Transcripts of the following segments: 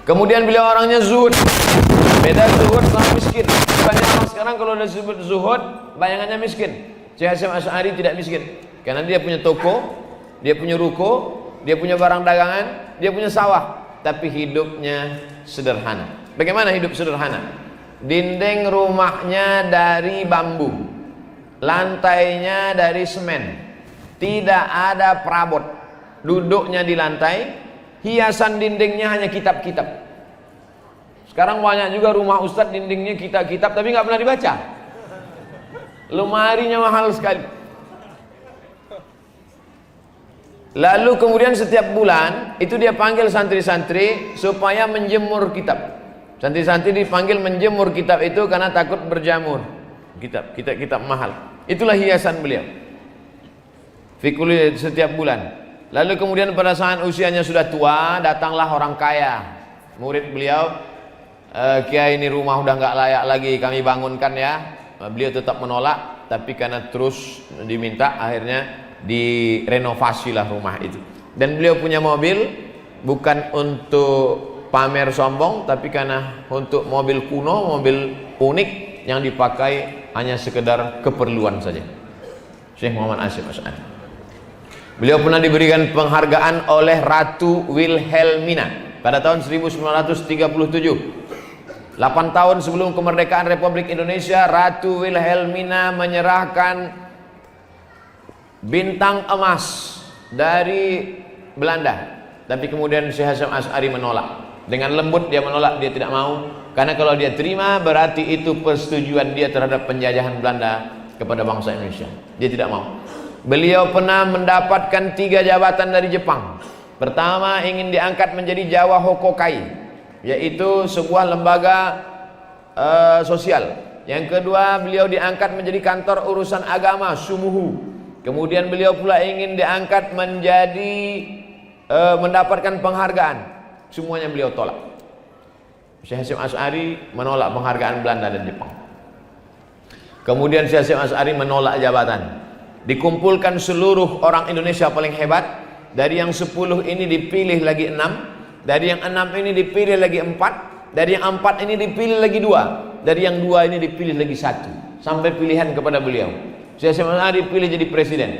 Kemudian beliau orangnya zuhud. Beda zuhud sama miskin. Banyak orang sekarang kalau udah disebut zuhud, bayangannya miskin. Syekh Hasyim Asy'ari tidak miskin, karena dia punya toko, dia punya ruko, dia punya barang dagangan, dia punya sawah, tapi hidupnya sederhana. Bagaimana hidup sederhana? Dinding rumahnya dari bambu, lantainya dari semen, tidak ada perabot, duduknya di lantai, hiasan dindingnya hanya kitab-kitab. Sekarang banyak juga rumah ustadz dindingnya kitab-kitab tapi nggak pernah dibaca. Lemarinya mahal sekali. Lalu kemudian setiap bulan itu dia panggil santri-santri supaya menjemur kitab. Santri-santri dipanggil menjemur kitab itu karena takut berjamur. Kitab mahal. Itulah hiasan beliau. Fikuli setiap bulan. Lalu kemudian pada saat usianya sudah tua, datanglah orang kaya, murid beliau. Kiai, ini rumah udah nggak layak lagi, kami bangunkan ya. Beliau tetap menolak, tapi karena terus diminta, akhirnya direnovasilah rumah itu. Dan beliau punya mobil bukan untuk pamer sombong, tapi karena untuk mobil kuno, mobil unik yang dipakai hanya sekedar keperluan saja. Syekh Muhammad Hasyim Asy'ari. Beliau pernah diberikan penghargaan oleh Ratu Wilhelmina pada tahun 1937. 8 tahun sebelum kemerdekaan Republik Indonesia, Ratu Wilhelmina menyerahkan bintang emas dari Belanda. Tapi kemudian Syekh Hasyim Asy'ari menolak. Dengan lembut dia menolak, dia tidak mau. Karena kalau dia terima berarti itu persetujuan dia terhadap penjajahan Belanda kepada bangsa Indonesia. Dia tidak mau. Beliau pernah mendapatkan 3 jabatan dari Jepang. Pertama, ingin diangkat menjadi Jawa Hokokai, yaitu sebuah lembaga sosial. Yang kedua, beliau diangkat menjadi kantor urusan agama Sumuhu. Kemudian beliau pula ingin diangkat menjadi mendapatkan penghargaan. Semuanya beliau tolak. Syekh Hasyim Asy'ari menolak penghargaan Belanda dan Jepang. Kemudian Syekh Hasyim Asy'ari menolak jabatan. Dikumpulkan seluruh orang Indonesia paling hebat. Dari yang 10 ini dipilih lagi 6. Dari yang 6 ini dipilih lagi 4. Dari yang 4 ini dipilih lagi 2. Dari yang 2 ini dipilih lagi 1. Sampai pilihan kepada beliau. Syekh Hasyim Asy'ari pilih jadi presiden.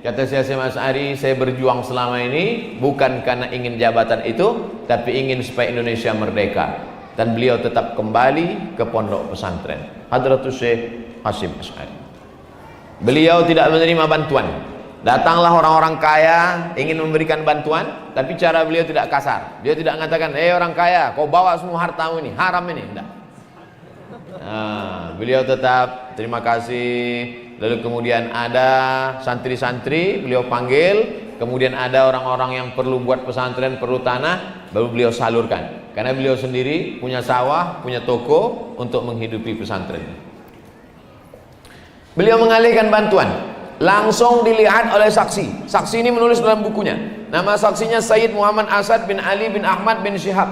Kata Syekh Hasyim Asy'ari, saya berjuang selama ini bukan karena ingin jabatan itu, tapi ingin supaya Indonesia merdeka. Dan beliau tetap kembali ke pondok pesantren Hadratus Syekh Hasyim Asy'ari. Beliau tidak menerima bantuan. Datanglah orang-orang kaya ingin memberikan bantuan, tapi cara beliau tidak kasar. Dia tidak mengatakan, orang kaya, kau bawa semua hartamu ini, haram ini. Tidak. Nah, beliau tetap terima kasih. Lalu kemudian ada santri-santri beliau panggil, kemudian ada orang-orang yang perlu buat pesantren, perlu tanah, baru beliau salurkan. Karena beliau sendiri punya sawah, punya toko untuk menghidupi pesantren. Beliau mengalihkan bantuan, langsung dilihat oleh saksi. Saksi ini menulis dalam bukunya. Nama saksinya Sayyid Muhammad Asad bin Ali bin Ahmad bin Syihab.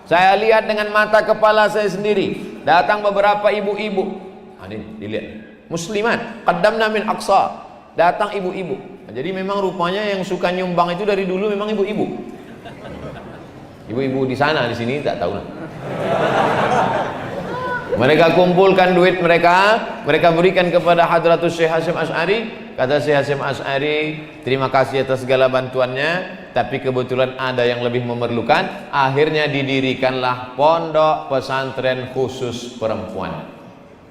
Saya lihat dengan mata kepala saya sendiri. Datang beberapa ibu-ibu. Ini dilihat. Muslimat, qaddamna min aqsa. Datang ibu-ibu. Nah, jadi memang rupanya yang suka nyumbang itu dari dulu memang ibu-ibu. Ibu-ibu di sana, di sini tak tahu. Mereka kumpulkan duit mereka berikan kepada Hadratus Syekh Hasyim Asy'ari. Kata Syekh Hasyim Asy'ari, terima kasih atas segala bantuannya, tapi kebetulan ada yang lebih memerlukan. Akhirnya didirikanlah pondok pesantren khusus perempuan.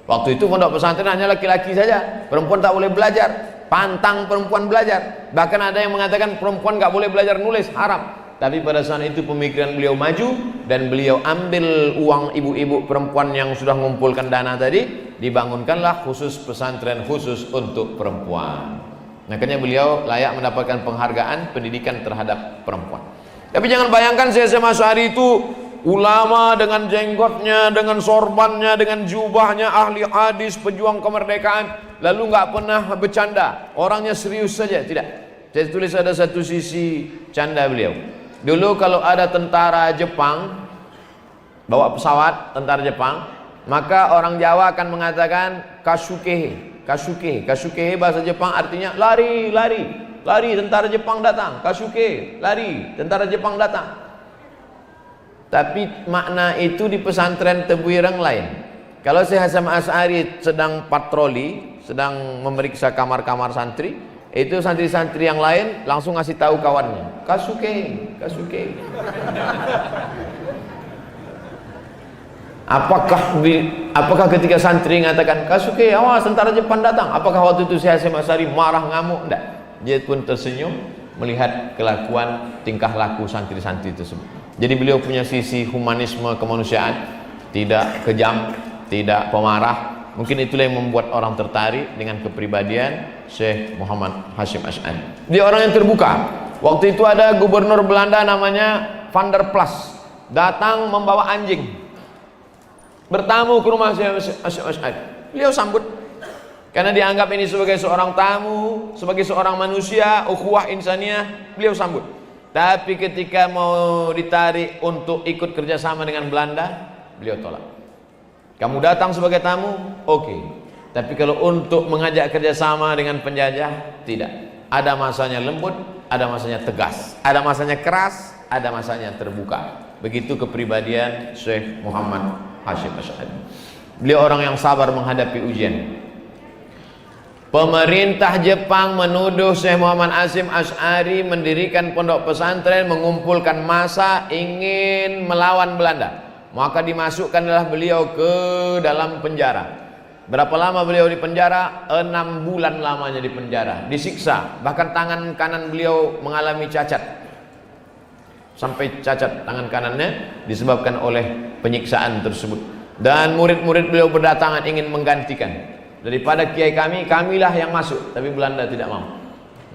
Waktu itu pondok pesantren hanya laki-laki saja, perempuan tak boleh belajar, pantang perempuan belajar. Bahkan ada yang mengatakan perempuan nggak boleh belajar nulis, haram. Tapi pada saat itu pemikiran beliau maju dan beliau ambil uang ibu-ibu perempuan yang sudah mengumpulkan dana tadi, dibangunkanlah khusus pesantren khusus untuk perempuan. Makanya beliau layak mendapatkan penghargaan pendidikan terhadap perempuan. Tapi jangan bayangkan Syekh Hasyim Asy'ari itu ulama dengan jenggotnya, dengan sorbannya, dengan jubahnya, ahli hadis, pejuang kemerdekaan, lalu nggak pernah bercanda, orangnya serius saja. Tidak. Saya tulis ada satu sisi canda beliau. Dulu kalau ada tentara Jepang bawa pesawat, tentara Jepang, maka orang Jawa akan mengatakan kasukehe. Kasukehe bahasa Jepang artinya lari, tentara Jepang datang. Kasukehe, lari, tentara Jepang datang. Tapi makna itu di pesantren Tebuireng lain. Kalau Syekh Hasyim Asy'ari sedang patroli, sedang memeriksa kamar-kamar santri, itu santri-santri yang lain langsung ngasih tahu kawannya, Kasuke. Apakah ketika santri mengatakan Kasuke, awas tentara Jepang datang, apakah waktu itu Syekh Hasyim Asy'ari marah, ngamuk? Enggak. Dia pun tersenyum melihat kelakuan tingkah laku santri-santri tersebut. Jadi beliau punya sisi humanisme kemanusiaan, tidak kejam, tidak pemarah. Mungkin itulah yang membuat orang tertarik dengan kepribadian Syekh Muhammad Hasyim Asy'ari. Dia orang yang terbuka. Waktu itu ada gubernur Belanda namanya Van der Plas, datang membawa anjing, bertamu ke rumah Syekh Hasyim Asy'ari. Beliau sambut karena dianggap ini sebagai seorang tamu, sebagai seorang manusia, ukhuwah insaniyah, beliau sambut. Tapi ketika mau ditarik untuk ikut kerjasama dengan Belanda, beliau tolak. Kamu datang sebagai tamu, oke. Tapi kalau untuk mengajak kerjasama dengan penjajah, tidak. Ada masanya lembut, ada masanya tegas, ada masanya keras, ada masanya terbuka. Begitu kepribadian Syekh Muhammad Hasyim Asy'ari. Beliau orang yang sabar menghadapi ujian. Pemerintah Jepang menuduh Syekh Muhammad Hasyim Asy'ari mendirikan pondok pesantren, mengumpulkan massa ingin melawan Belanda. Maka dimasukkanlah beliau ke dalam penjara. Berapa lama beliau di penjara? 6 bulan lamanya di penjara, disiksa. Bahkan tangan kanan beliau mengalami cacat, sampai cacat tangan kanannya disebabkan oleh penyiksaan tersebut. Dan murid-murid beliau berdatangan ingin menggantikan. Daripada kiai kami, kamilah yang masuk, tapi Belanda tidak mau.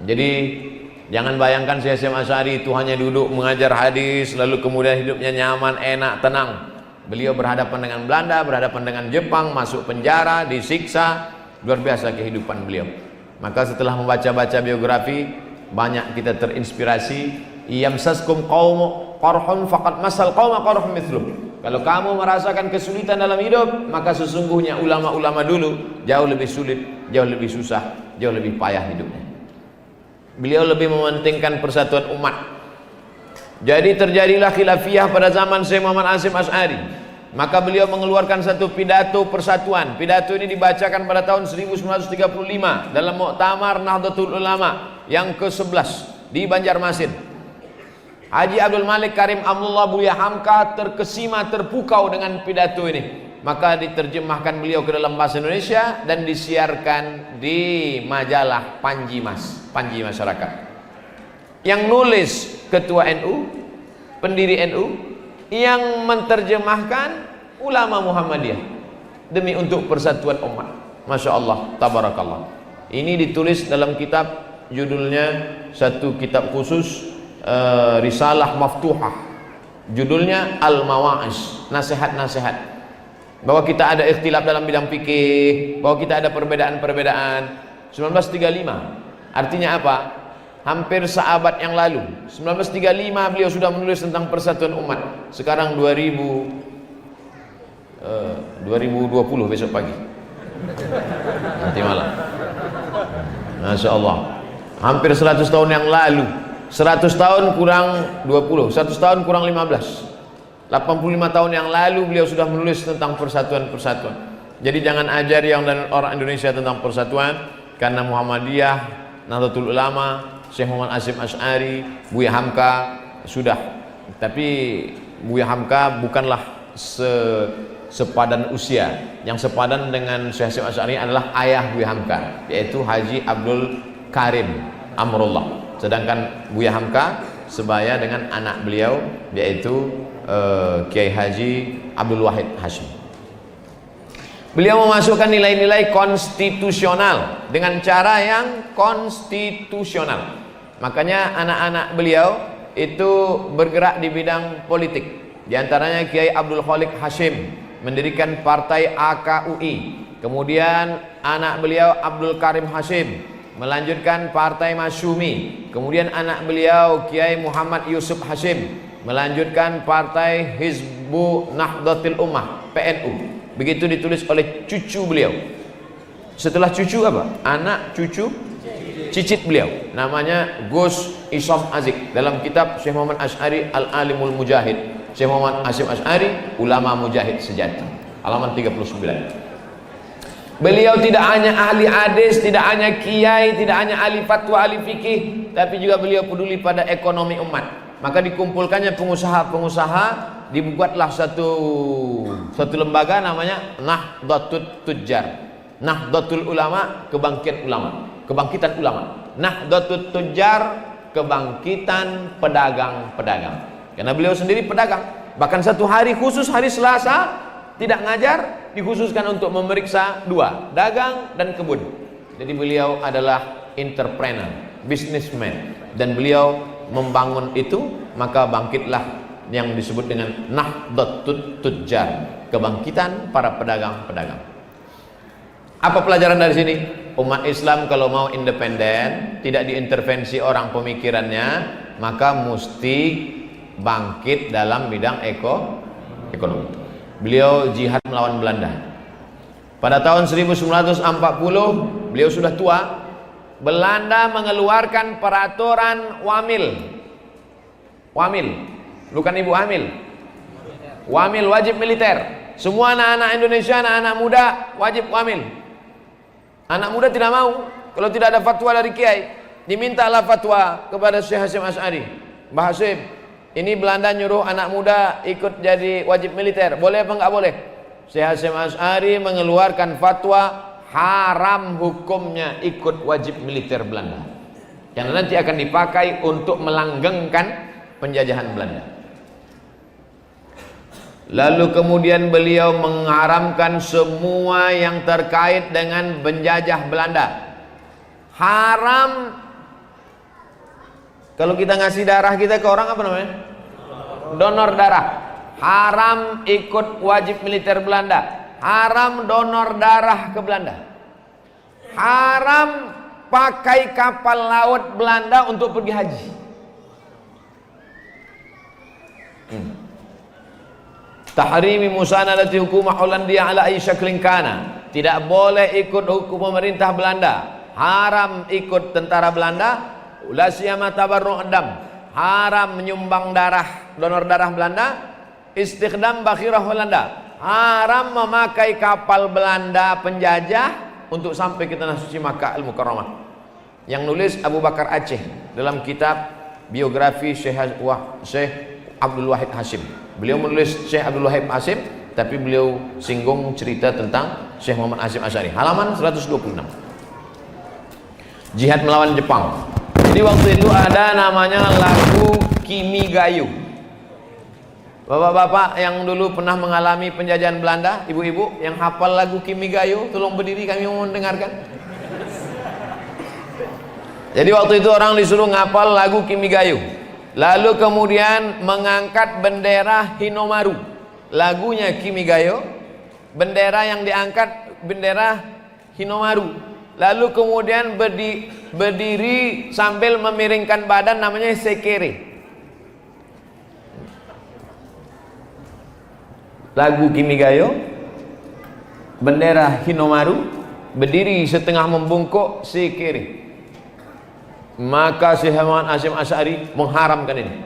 Jadi jangan bayangkan Syekh Hasyim Asy'ari itu hanya duduk mengajar hadis lalu kemudian hidupnya nyaman, enak, tenang. Beliau berhadapan dengan Belanda, berhadapan dengan Jepang, masuk penjara, disiksa. Luar biasa kehidupan beliau. Maka setelah membaca-baca biografi, banyak kita terinspirasi. Iyamsaskum qaumun qarhun faqad masal qauma qarhum mithlum. Kalau kamu merasakan kesulitan dalam hidup, maka sesungguhnya ulama-ulama dulu jauh lebih sulit, jauh lebih susah, jauh lebih payah hidupnya. Beliau lebih mementingkan persatuan umat. Jadi terjadilah khilafiyah pada zaman Syekh Muhammad Hasyim Asy'ari. Maka beliau mengeluarkan satu pidato persatuan. Pidato ini dibacakan pada tahun 1935 dalam Muktamar Nahdlatul Ulama yang ke-11 di Banjarmasin. Haji Abdul Malik Karim Amrullah Buya Hamka terkesima, terpukau dengan pidato ini. Maka diterjemahkan beliau ke dalam bahasa Indonesia dan disiarkan di majalah Panji Mas, Panji Masyarakat. Yang nulis ketua NU, pendiri NU, yang menerjemahkan ulama Muhammadiyah demi untuk persatuan umat. Masya Allah, tabarakallah. Ini ditulis dalam kitab, judulnya satu kitab khusus, Risalah Maftuhah, judulnya Al-Mawa'iz, nasihat-nasihat, bahwa kita ada ikhtilaf dalam bidang fikih, bahwa kita ada perbedaan-perbedaan. 1935 artinya apa? Hampir seabad yang lalu. 1935 beliau sudah menulis tentang persatuan umat. Sekarang 2020 besok pagi, nanti malam. Masya Allah, hampir 100 tahun yang lalu. 100 tahun kurang 20, 100 tahun kurang 15, 85 tahun yang lalu beliau sudah menulis tentang persatuan-persatuan. Jadi jangan ajari orang Indonesia tentang persatuan, karena Muhammadiyah, Nahdlatul Ulama, Syekh Muhammad Hasyim Asy'ari, Buya Hamka sudah. Tapi Buya Hamka bukanlah sepadan usia. Yang sepadan dengan Syekh Hasyim Asy'ari adalah ayah Buya Hamka, yaitu Haji Abdul Karim Amrullah. Sedangkan Buya Hamka sebaya dengan anak beliau, yaitu Kiai Haji Abdul Wahid Hashim. Beliau memasukkan nilai-nilai konstitusional dengan cara yang konstitusional. Makanya anak-anak beliau itu bergerak di bidang politik. Di antaranya Kiai Abdul Khalik Hashim mendirikan partai AKUI. Kemudian anak beliau Abdul Karim Hashim melanjutkan partai Masyumi. Kemudian anak beliau Kiai Muhammad Yusuf Hashim melanjutkan partai Hizbu Nahdlatul Ummah, PNU. Begitu ditulis oleh cucu beliau. Setelah cucu apa? Anak cucu cicit beliau, namanya Gus Isom Azik, dalam kitab Syekh Muhammad Asy'ari Al-Alimul Mujahid. Syekh Muhammad Hasyim Asy'ari, ulama mujahid sejati. Halaman 39. Beliau tidak hanya ahli hadis, tidak hanya kiai, tidak hanya ahli fatwa, ahli fikih, tapi juga beliau peduli pada ekonomi umat. Maka dikumpulkannya pengusaha-pengusaha, dibuatlah satu lembaga namanya Nahdlatul Tujjar. Nahdlatul Ulama, kebangkitan ulama. Nahdlatul Tujjar, kebangkitan pedagang-pedagang. Karena beliau sendiri pedagang. Bahkan satu hari khusus, hari Selasa, tidak ngajar, dikhususkan untuk memeriksa dua, dagang dan kebun. Jadi beliau adalah entrepreneur, businessman, dan beliau membangun itu, maka bangkitlah yang disebut dengan Nahdlatul Tujjar, kebangkitan para pedagang-pedagang. Apa pelajaran dari sini? Umat Islam kalau mau independen, tidak diintervensi orang pemikirannya, maka mesti bangkit dalam bidang ekonomi. Beliau jihad melawan Belanda. Pada tahun 1940, beliau sudah tua. Belanda mengeluarkan peraturan wamil, bukan ibu hamil. Wamil wajib militer. Semua anak-anak Indonesia, anak-anak muda wajib wamil. Anak muda tidak mau kalau tidak ada fatwa dari kiai. Dimintalah fatwa kepada Syekh Hasyim Asy'ari. Mbah Hasyim, ini Belanda nyuruh anak muda ikut jadi wajib militer. Boleh apa enggak boleh? Syekh Hasyim Asy'ari mengeluarkan fatwa haram hukumnya ikut wajib militer Belanda, yang nanti akan dipakai untuk melanggengkan penjajahan Belanda. Lalu kemudian beliau mengharamkan semua yang terkait dengan penjajah Belanda. Haram kalau kita ngasih darah kita ke orang, apa namanya? Donor darah. Haram ikut wajib militer Belanda. Haram donor darah ke Belanda. Haram pakai kapal laut Belanda untuk pergi haji. Tahrimi musanadati hukum Hollandia ala ay syaklin kana. Tidak boleh ikut hukum pemerintah Belanda. Haram ikut tentara Belanda. La siyama tabarru' dam. Haram menyumbang darah, donor darah Belanda. Istikhdam bakhirah Holanda. Haram memakai kapal Belanda penjajah untuk sampai ke tanah suci Makkah Al-Mukarramah. Yang nulis Abu Bakar Aceh dalam kitab biografi Syekh Abdul Wahid Hasyim. Beliau menulis Syekh Abdul Wahid Hasyim, tapi beliau singgung cerita tentang Syekh Muhammad Hasyim Asy'ari. Halaman 126. Jihad melawan Jepang. Jadi waktu itu ada namanya lagu Kimigayo. Bapak-bapak yang dulu pernah mengalami penjajahan Belanda, ibu-ibu yang hafal lagu Kimigayo, tolong berdiri, kami mau mendengarkan. Jadi waktu itu orang disuruh ngapal lagu Kimigayo. Lalu kemudian mengangkat bendera Hinomaru. Lagunya Kimigayo, bendera yang diangkat bendera Hinomaru. Lalu kemudian berdiri sambil memiringkan badan, namanya sekere. Lagu Kimigayo, bendera Hinomaru, berdiri setengah membungkuk sekere. Maka Syekh Muhammad Hasyim Asy'ari mengharamkan ini.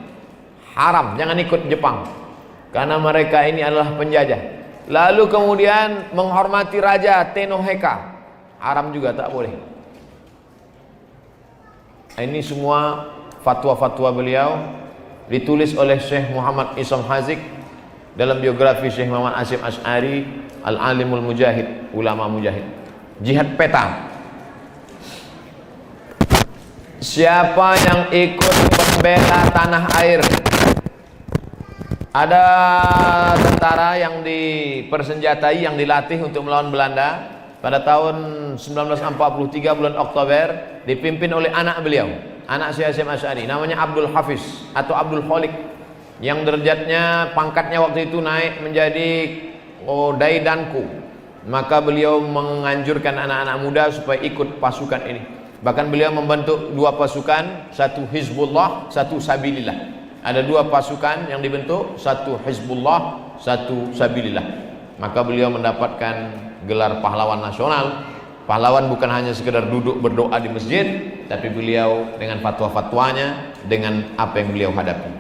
Haram, jangan ikut Jepang, karena mereka ini adalah penjajah. Lalu kemudian menghormati Raja Tenoheka, haram juga, tak boleh. Ini semua fatwa-fatwa beliau ditulis oleh Syekh Muhammad Isam Hazik dalam biografi Syekh Muhammad Hasyim Asy'ari, Al-Alimul Mujahid, ulama mujahid. Jihad peta. Siapa yang ikut membela tanah air? Ada tentara yang dipersenjatai, yang dilatih untuk melawan Belanda pada tahun 1943 bulan Oktober, dipimpin oleh anak beliau, anak Syekh Hasyim Asy'ari, namanya Abdul Hafiz atau Abdul Khaliq, yang derajatnya, pangkatnya waktu itu naik menjadi Daidanku. Maka beliau menganjurkan anak-anak muda supaya ikut pasukan ini. Bahkan beliau membentuk dua pasukan, satu Hizbullah, satu Sabilillah. Ada dua pasukan yang dibentuk, satu Hizbullah, satu Sabilillah. Maka beliau mendapatkan gelar pahlawan nasional. Pahlawan bukan hanya sekedar duduk berdoa di masjid, tapi beliau dengan fatwa-fatwanya, dengan apa yang beliau hadapi.